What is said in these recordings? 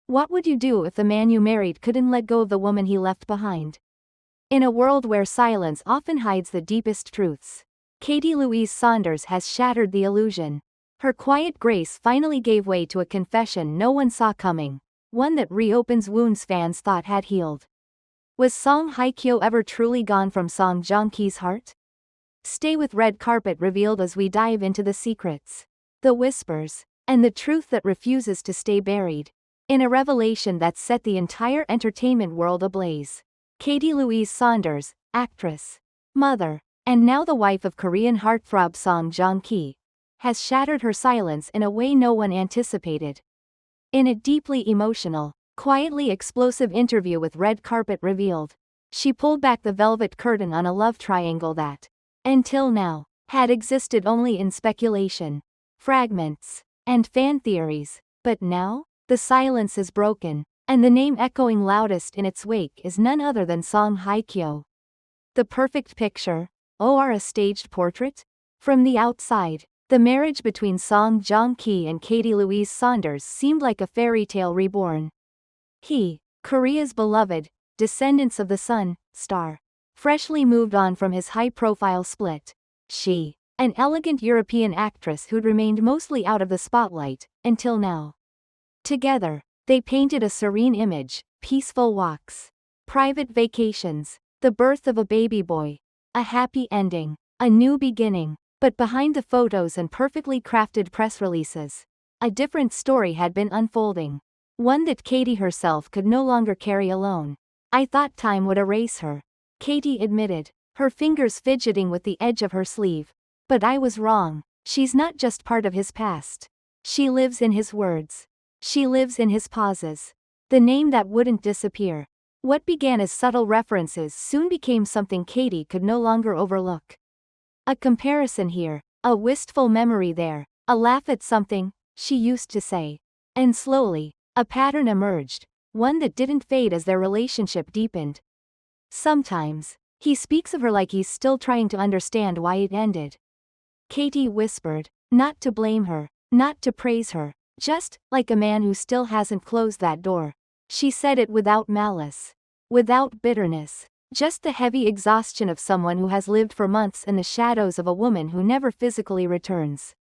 What would you do if the man you married couldn't let go of the woman he left behind? In a world where silence often hides the deepest truths, Katy Louise Saunders has shattered the illusion. Her quiet grace finally gave way to a confession no one saw coming, one that reopens wounds fans thought had healed. Was Song Hye-kyo ever truly gone from Song Joong-ki's heart? Stay with Red Carpet Revealed as we dive into the secrets, the whispers, and the truth that refuses to stay buried. In a revelation that set the entire entertainment world ablaze, Katy Louise Saunders, actress, mother, and now the wife of Korean heartthrob Song Joong-ki, has shattered her silence in a way no one anticipated. In a deeply emotional, quietly explosive interview with Red Carpet Revealed, she pulled back the velvet curtain on a love triangle that, until now, had existed only in speculation, fragments, and fan theories, but now, the silence is broken, and the name echoing loudest in its wake is none other than Song Hye-kyo. The perfect picture, or a staged portrait? From the outside, the marriage between Song Joong-ki and Katy Louise Saunders seemed like a fairy tale reborn. He, Korea's beloved, descendants of the sun, star, freshly moved on from his high-profile split. She, an elegant European actress who'd remained mostly out of the spotlight, until now. Together, they painted a serene image, peaceful walks, private vacations, the birth of a baby boy, a happy ending, a new beginning. But behind the photos and perfectly crafted press releases, a different story had been unfolding. One that Katy herself could no longer carry alone. I thought time would erase her, Katy admitted, her fingers fidgeting with the edge of her sleeve. But I was wrong. She's not just part of his past. She lives in his words. She lives in his pauses. The name that wouldn't disappear. What began as subtle references soon became something Katy could no longer overlook. A comparison here, a wistful memory there, a laugh at something she used to say. And slowly, a pattern emerged, one that didn't fade as their relationship deepened. Sometimes, he speaks of her like he's still trying to understand why it ended. Katy whispered, not to blame her, not to praise her, just like a man who still hasn't closed that door. She said it without malice, without bitterness. Just the heavy exhaustion of someone who has lived for months in the shadows of a woman who never physically returns,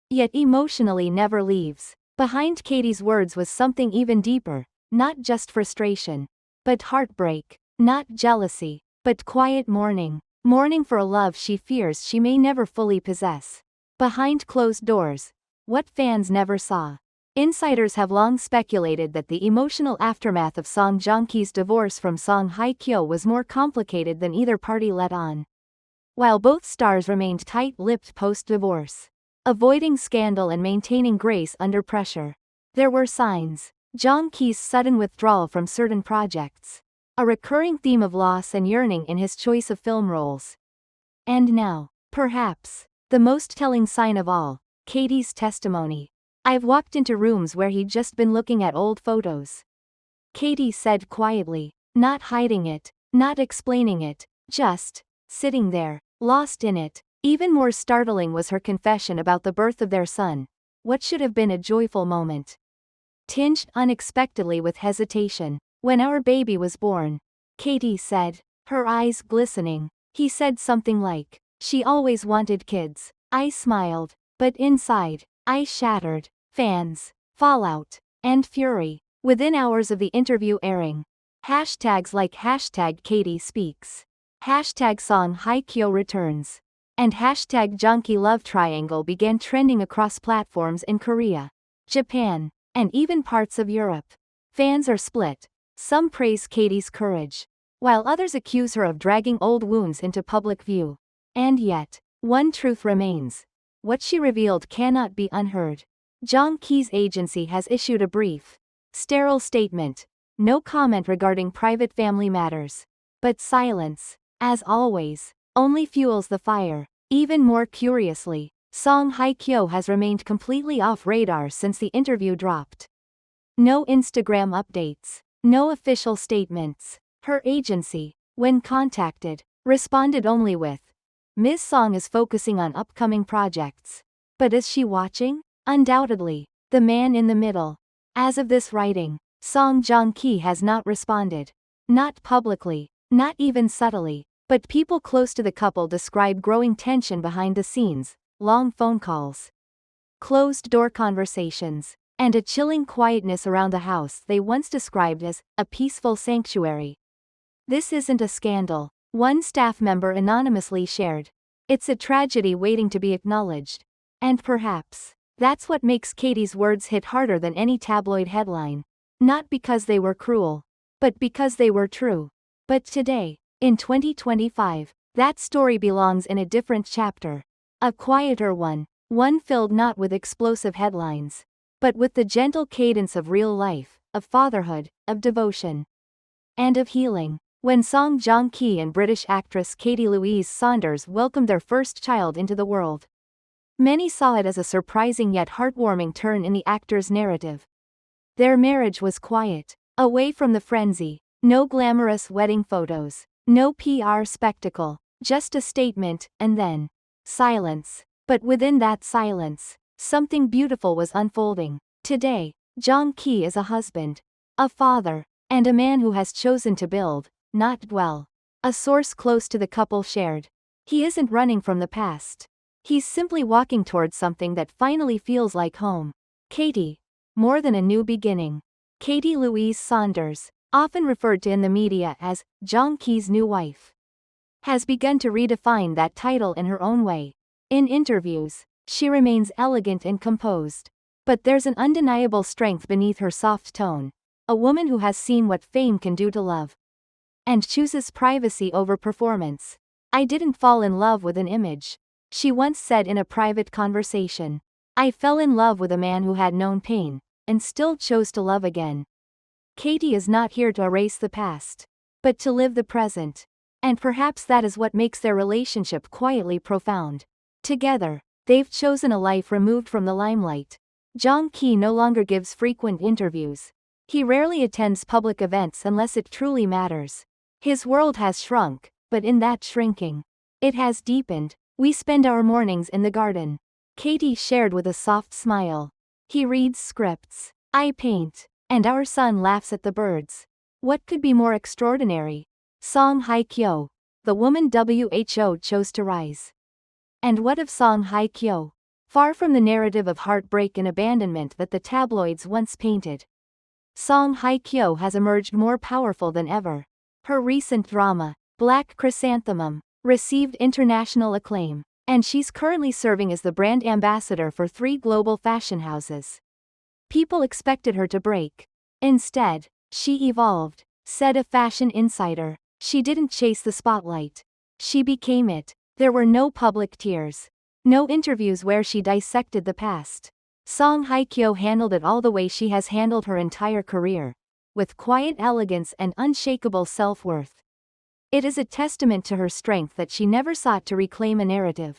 yet emotionally never leaves. Behind Katy's words was something even deeper, not just frustration, but heartbreak, not jealousy, but quiet mourning, mourning for a love she fears she may never fully possess. Behind closed doors, what fans never saw. Insiders have long speculated that the emotional aftermath of Song Joong-ki's divorce from Song Hye-kyo was more complicated than either party let on. While both stars remained tight-lipped post-divorce, avoiding scandal and maintaining grace under pressure, there were signs. Joong-ki's sudden withdrawal from certain projects, a recurring theme of loss and yearning in his choice of film roles. And now, perhaps, the most telling sign of all, Katy's testimony. I've walked into rooms where he'd just been looking at old photos. Katy said quietly, not hiding it, not explaining it, just sitting there, lost in it. Even more startling was her confession about the birth of their son, what should have been a joyful moment, tinged unexpectedly with hesitation. When our baby was born, Katy said, her eyes glistening. He said something like, she always wanted kids. I smiled, but inside, I shattered. Fans, fallout, and fury. Within hours of the interview airing, hashtags like hashtag Katy speaks, hashtag Song Hye-kyo returns, and hashtag Joong-ki love triangle began trending across platforms in Korea, Japan, and even parts of Europe. Fans are split. Some praise Katy's courage, while others accuse her of dragging old wounds into public view. And yet, one truth remains. What she revealed cannot be unheard. Joong-ki's agency has issued a brief, sterile statement. No comment regarding private family matters. But silence, as always, only fuels the fire. Even more curiously, Song Hye-kyo has remained completely off radar since the interview dropped. No Instagram updates, no official statements. Her agency, when contacted, responded only with, Ms. Song is focusing on upcoming projects. But is she watching? Undoubtedly. The man in the middle. As of this writing, Song Joong-ki has not responded. Not publicly, not even subtly, but people close to the couple describe growing tension behind the scenes, long phone calls, closed-door conversations, and a chilling quietness around the house they once described as a peaceful sanctuary. This isn't a scandal, one staff member anonymously shared. It's a tragedy waiting to be acknowledged. And perhaps that's what makes Katy's words hit harder than any tabloid headline. Not because they were cruel, but because they were true. But today, in 2025, that story belongs in a different chapter. A quieter one filled not with explosive headlines, but with the gentle cadence of real life, of fatherhood, of devotion, and of healing. When Song Joong-ki and British actress Katy Louise Saunders welcomed their first child into the world, many saw it as a surprising yet heartwarming turn in the actor's narrative. Their marriage was quiet, away from the frenzy, no glamorous wedding photos, no PR spectacle, just a statement, and then silence. But within that silence, something beautiful was unfolding. Today, Joong-ki is a husband, a father, and a man who has chosen to build, not dwell. A source close to the couple shared. He isn't running from the past. He's simply walking towards something that finally feels like home. Katy, more than a new beginning. Katy Louise Saunders, often referred to in the media as Joong-ki's new wife, has begun to redefine that title in her own way. In interviews, she remains elegant and composed. But there's an undeniable strength beneath her soft tone. A woman who has seen what fame can do to love, and chooses privacy over performance. I didn't fall in love with an image, she once said in a private conversation. I fell in love with a man who had known pain, and still chose to love again. Katy is not here to erase the past, but to live the present. And perhaps that is what makes their relationship quietly profound. Together, they've chosen a life removed from the limelight. Joong-ki no longer gives frequent interviews. He rarely attends public events unless it truly matters. His world has shrunk, but in that shrinking, it has deepened. We spend our mornings in the garden, Katy shared with a soft smile. He reads scripts, I paint, and our son laughs at the birds. What could be more extraordinary? Song Hye-kyo, the woman WHO chose to rise. And what of Song Hye-kyo? Far from the narrative of heartbreak and abandonment that the tabloids once painted, Song Hye-kyo has emerged more powerful than ever. Her recent drama, Black Chrysanthemum, received international acclaim, and she's currently serving as the brand ambassador for 3 global fashion houses. People expected her to break. Instead, she evolved, said a fashion insider. She didn't chase the spotlight. She became it. There were no public tears, no interviews where she dissected the past. Song Hye-kyo handled it all the way she has handled her entire career, with quiet elegance and unshakable self-worth. It is a testament to her strength that she never sought to reclaim a narrative.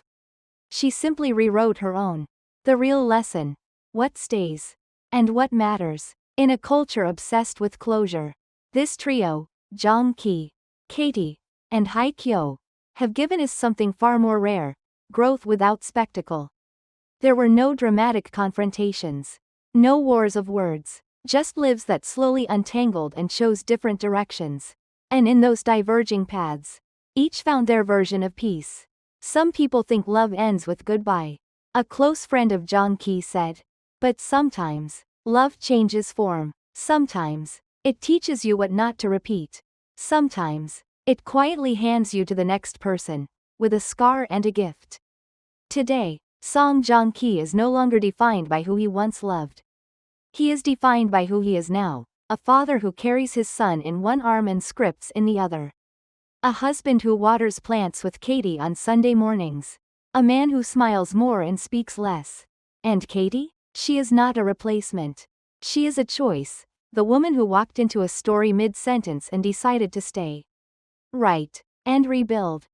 She simply rewrote her own. The real lesson: what stays, and what matters, in a culture obsessed with closure. This trio, Joong-ki, Katy, and Hye-kyo, have given us something far more rare: growth without spectacle. There were no dramatic confrontations, no wars of words, just lives that slowly untangled and chose different directions. And in those diverging paths, each found their version of peace. Some people think love ends with goodbye, a close friend of Joong-ki said. But sometimes, love changes form. Sometimes, it teaches you what not to repeat. Sometimes, it quietly hands you to the next person, with a scar and a gift. Today, Song Joong-ki is no longer defined by who he once loved. He is defined by who he is now. A father who carries his son in one arm and scripts in the other. A husband who waters plants with Katy on Sunday mornings. A man who smiles more and speaks less. And Katy? She is not a replacement. She is a choice, the woman who walked into a story mid-sentence and decided to stay. Right. And rebuild.